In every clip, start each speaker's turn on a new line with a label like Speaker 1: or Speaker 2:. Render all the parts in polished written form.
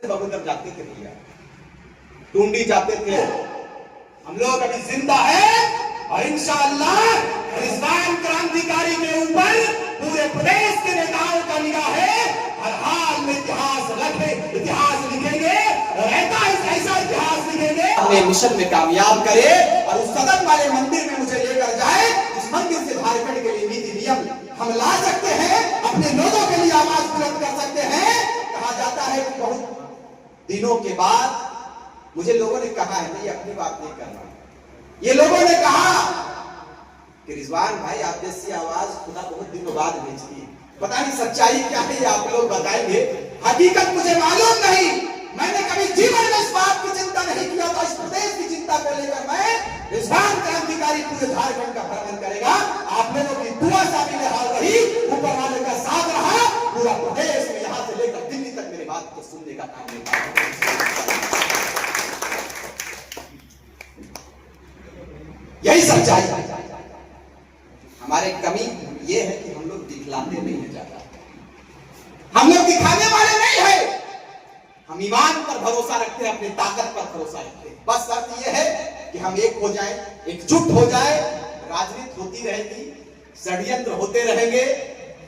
Speaker 1: बबूतर जाते थे भैया, टूंडी जाते थे। हम लोग अभी जिंदा है और इंशाअल्लाह रिजवान क्रांतिकारी के ऊपर पूरे प्रदेश के नेताओं का निगाह है। हर हाल में इतिहास लिखेंगे और ऐसा इतिहास लिखेंगे अपने मिशन में कामयाब करे और उस सदन वाले मंदिर में मुझे लेकर जाए। इस मंदिर से झारखंड के लिए नीति नियम हम ला सकते हैं, अपने लोगों के लिए आवाज बुलंद कर सकते हैं। कहा जाता है कि बहुत दिनों के बाद मुझे लोगों ने कहा है, मैं ये अपनी बात नहीं कर रहा, ये लोगों ने कहा कि रिजवान भाई आप जैसी आवाज खुदा बहुत दिनों बाद भेजती है। पता नहीं सच्चाई क्या है, ये आप लोग बताएंगे। हकीकत मुझे मालूम नहीं, मैंने कभी जीवन में इस बात की चिंता नहीं किया था। इस प्रदेश की चिंता को लेकर मैं रिजवान क्रांतिकारी पूरे झारखंड का भ्रमण करेगा। आप लोगों की दुआ शामिल हाल रही, ऊपर वाले का साथ रहा, पूरा प्रदेश में यहां से लेकर दिल्ली तक मेरी बात को सुनने का काम नहीं। यही सच्चाई है। हमारे कमी ये है कि हम लोग दिखलाते नहीं है ज्यादा, हम लोग दिखाने वाले नहीं है। हम ईमान पर भरोसा रखते हैं, अपनी ताकत पर भरोसा रखते हैं। बस शर्त यह है कि हम एक हो जाए, एकजुट हो जाए। राजनीति होती रहेगी, षड्यंत्र होते रहेंगे,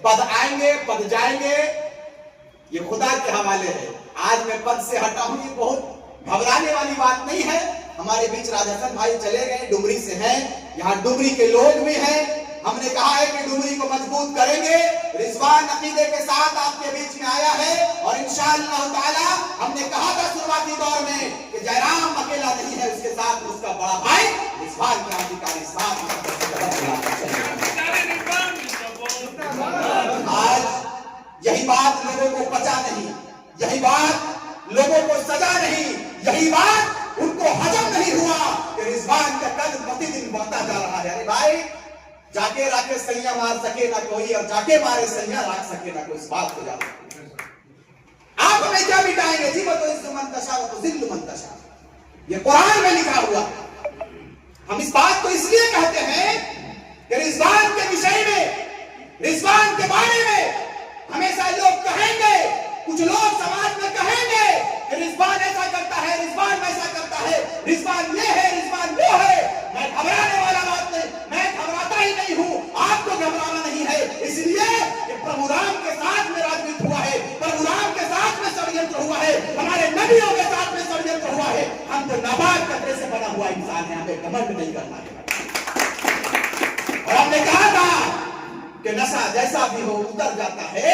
Speaker 1: पद आएंगे पद जाएंगे, ये खुदा के हवाले है। आज मैं पद से हटा हूं, ये बहुत घबराने वाली बात नहीं है। हमारे बीच राजस्थान भाई चले गए, डुमरी से हैं, यहाँ डुमरी के लोग भी हैं। हमने कहा है कि डुमरी को मजबूत करेंगे। रिजवान अकीदे के साथ आपके बीच में आया है और इंशाअल्लाह ताला हमने कहा था शुरुआती दौर में कि जयराम अकेला नहीं है, उसके साथ उसका बड़ा भाई रिजवान क्रांतिकारी साथ। आज यही बात लोगों को पचा नहीं, यही बात लोगों को सजा नहीं, यही बात उनको हजम नहीं हुआ कि रिजवान का कद प्रतिदिन बढ़ता जा रहा है। अरे भाई, जाके राके सैया मार सके ना कोई और जाके मारे सैया राख सके ना कोई, इस बात को जानो। आप हमें क्या मिटाएंगे? जी तो इज्जु मन तशा व तुज़िल्लु मन तशा, ये कुरान में लिखा हुआ। हम इस बात को इसलिए कहते हैं कि रिजवान के विषय में, रिजवान के बारे में हमेशा लोग कहेंगे, कुछ लोग समाज में कहेंगे कि रिजवान ऐसा करता है, रिजवान वैसा करता है, रिजवान ये है, रिजवान वो है। मैं घबराने वाला बात नहीं, मैं घबराता ही नहीं हूं, आपको घबराना नहीं है। इसलिए कि प्रभु राम के साथ में राजनीति हुआ है, प्रभु राम के साथ में षड्यंत्र हुआ है, हमारे नबियों के साथ में षड्यंत्र हुआ है। हम तो नाबाद कपड़े से बना हुआ इंसान है, हमें घमंड नहीं करना है। और हमने कहा था कि नशा जैसा भी हो उतर जाता है,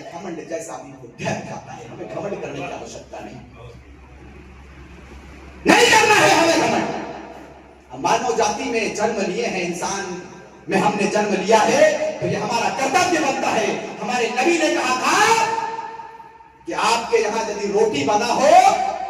Speaker 1: घमंड जैसा भी हो ढह जाता है। हमें घमंड करने की आवश्यकता नहीं करना है हमें घमंड। मानव जाति में जन्म लिए हैं, इंसान में हमने जन्म लिया है, तो ये हमारा कर्तव्य बनता है। हमारे नबी ने कहा था कि आपके यहाँ यदि रोटी बना हो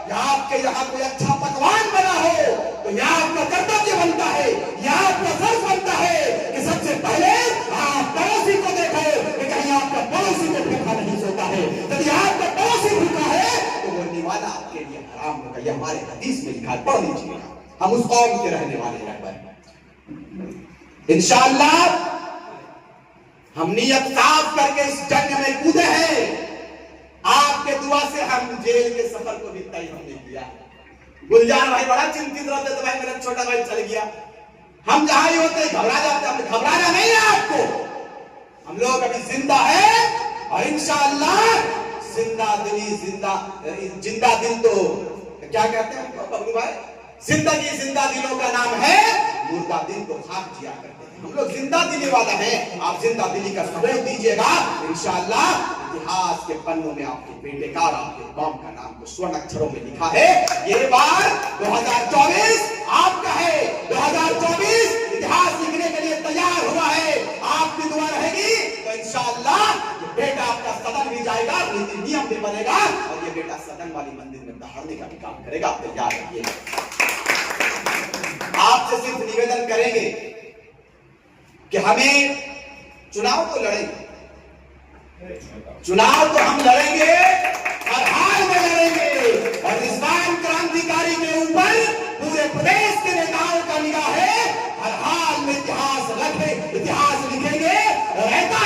Speaker 1: या आपके यहाँ कोई अच्छा पकवान बना हो तो यह आपका कर्तव्य बनता है, यह आपका फर्ज बनता है कि सबसे पहले आप पड़ोसी को देखो कि कहीं आपका पड़ोसी को भूखा नहीं सोता है। यदि आपका पड़ोसी भूखा है तो वो निवाला आपके लिए हराम होगा। यह हमारे हदीस में लिखा है, पढ़ लीजिए। हम उस कौम के रहने वाले रहबर इंशाअल्लाह हम नियत साफ करके इस जंग में कूदे हैं। आपके दुआ से हम जेल के सफर को भी तय हमने किया। गुलजार भाई बड़ा चिंतित रहते थे, भाई मेरा छोटा भाई चल गया। हम जहां ही होते घबरा जाते, हमें घबराना नहीं है आपको। हम लोग अभी जिंदा है और इंशाअल्लाह जिंदा दिल तो क्या कहते हैं बबलू भाई, जिंदगी जिंदा दिलों का नाम है, मुर्दा दिल को खाक जिया करते हैं। हम लोग जिंदा दिली वाला हैं, आप जिंदा दिली का सबूत दीजिएगा। इंशाअल्लाह इतिहास के पन्नों में आपके बेटे का और आपके कौम का नाम को स्वर्ण अक्षरों में लिखा है। ये बार 2024 आपका है, 2024 इतिहास लिखने के लिए तैयार हुआ है। आपकी दुआ रहेगी तो इंशाअल्लाह ये बेटा आपका सदन भी जाएगा, नीति नियम भी बनेगा और ये बेटा सदन वाली मंदिर में दहाड़ने का भी काम करेगा। आप तैयार रहिए। आपसे सिर्फ निवेदन करेंगे कि हमें चुनाव तो लड़ेंगे, चुनाव तो हम लड़ेंगे, हर हाल में लड़ेंगे। और रिजवान क्रांतिकारी के ऊपर पूरे प्रदेश के नेताओं का निगाह है। हर हाल में इतिहास लिखेंगे और ऐसा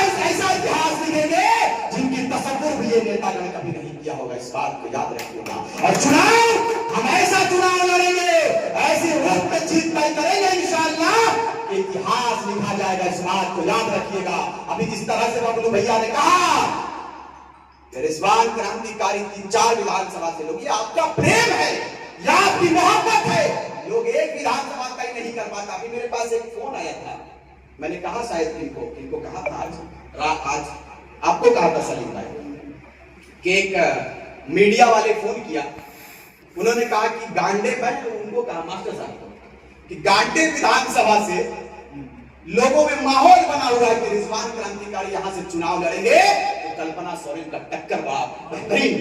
Speaker 1: इतिहास लिखेंगे जिनकी तसव्वुर भी ये नेतागण कभी नहीं किया होगा। इस बात को याद रखिए। रखेगा। और चुनाव, हम ऐसा चुनाव लड़ेंगे, ऐसे रूप में जीत तय करेंगे इंशाअल्लाह, इतिहास लिखा जाएगा। इस बात को याद रखिएगा। अभी जिस तरह से बबलू भैया ने कहा, रिजवान क्रांतिकारी 3-4 विधानसभा से लोग, ये आपका प्रेम है, या आपकी मोहब्बत है। लोग एक विधानसभा का ही नहीं कर पाता। अभी मेरे पास एक फोन आया था, मैंने कहा शायद किनको कहा था आज आपको कहा था सलीम भाई कि एक मीडिया वाले फोन किया, उन्होंने कहा कि गांडे में, उनको कहा मास्टर साहब को कि गांडे विधानसभा से लोगों में माहौल बना हुआ है कि रिजवान क्रांतिकारी यहां से चुनाव लड़ेंगे तो कल्पना सोरेन का टक्कर बड़ा बेहतरीन।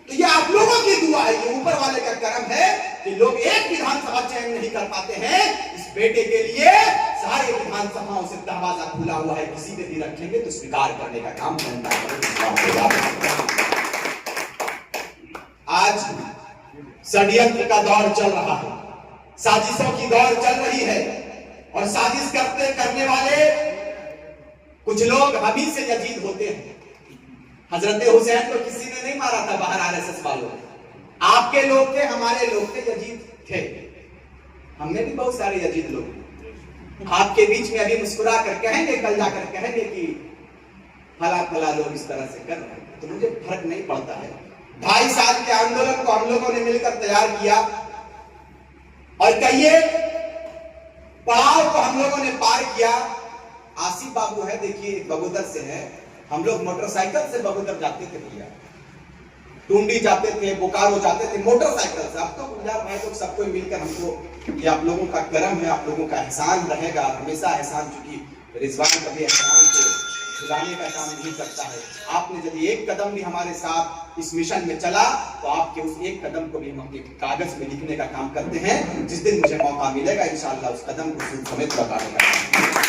Speaker 1: तो ये आप लोगों की दुआ है, ये ऊपर वाले का करम है कि लोग एक विधानसभा चयन नहीं कर पाते हैं। इस बेटे के लिए सारे विधानसभाओं से दरवाजा खुला हुआ है, किसी पे भी रखेंगे तो स्वीकार करने का काम बनता है। आज षड्यंत्र का दौर चल रहा है, साजिशों की दौर चल रही है, और साजिश करने वाले कुछ लोग हम ही से यजीद होते हैं। हजरत हुसैन को किसी ने नहीं मारा था बाहर आरएसएस वालों ने, आपके लोग थे, हमारे लोग थे, यजीद थे। हमने भी बहुत सारे यजीद लोग आपके बीच में अभी मुस्कुरा कर कहेंगे, कल जाकर कहेंगे कि फला लोग इस तरह से कर रहे हैं, तो मुझे फर्क नहीं पड़ता है। 2.5 साल के आंदोलन को हम लोगों ने मिलकर तैयार किया, और कहिए पड़ाव को हम लोगों ने पार किया। आसिफ बाबू है, देखिए बगोदर से है, हम लोग मोटरसाइकिल से बगोदर जाते थे भैया, टूंडी जाते थे, बोकारो जाते थे मोटरसाइकिल से। अब तो गुलजार भाई लोग सबको मिलकर हमको, ये आप लोगों का करम है, आप लोगों का एहसान रहेगा हमेशा एहसान, चूंकि रिजवान कभी एहसान को भुलाने का काम नहीं करता है। आपने यदि एक कदम भी हमारे साथ इस मिशन में चला तो आपके उस एक कदम को भी हम अपने कागज में लिखने का काम करते हैं। जिस दिन मुझे मौका मिलेगा इंशाअल्लाह उस कदम को समेत बताने का